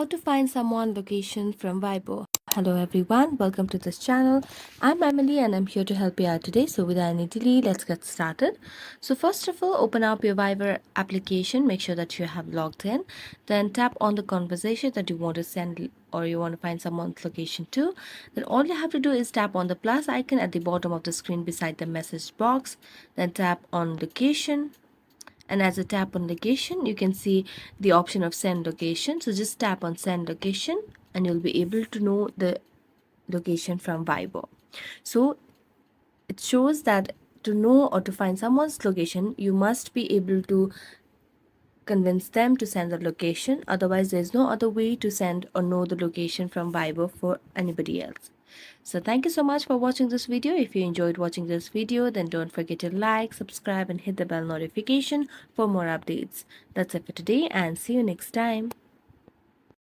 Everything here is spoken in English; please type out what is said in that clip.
How to find someone location from Viber. Hello everyone, welcome to this channel. I'm Emily and I'm here to help you out today. So without any delay, let's get started. So first of all, open up your Viber application. Make sure that you have logged in. Then tap on the conversation that you want to send or you want to find someone's location to. Then all you have to do is tap on the plus icon at the bottom of the screen beside the message box. Then tap on location, and as you tap on location you can see the option of send location. So just tap on send location and you'll be able to know the location from Viber. So it shows that to know or to find someone's location you must be able to convince them to send the location, otherwise there's no other way to send or know the location from Viber for anybody else. So thank you so much for watching this video. If you enjoyed watching this video, then don't forget to like, subscribe and hit the bell notification for more updates. That's it for today and see you next time.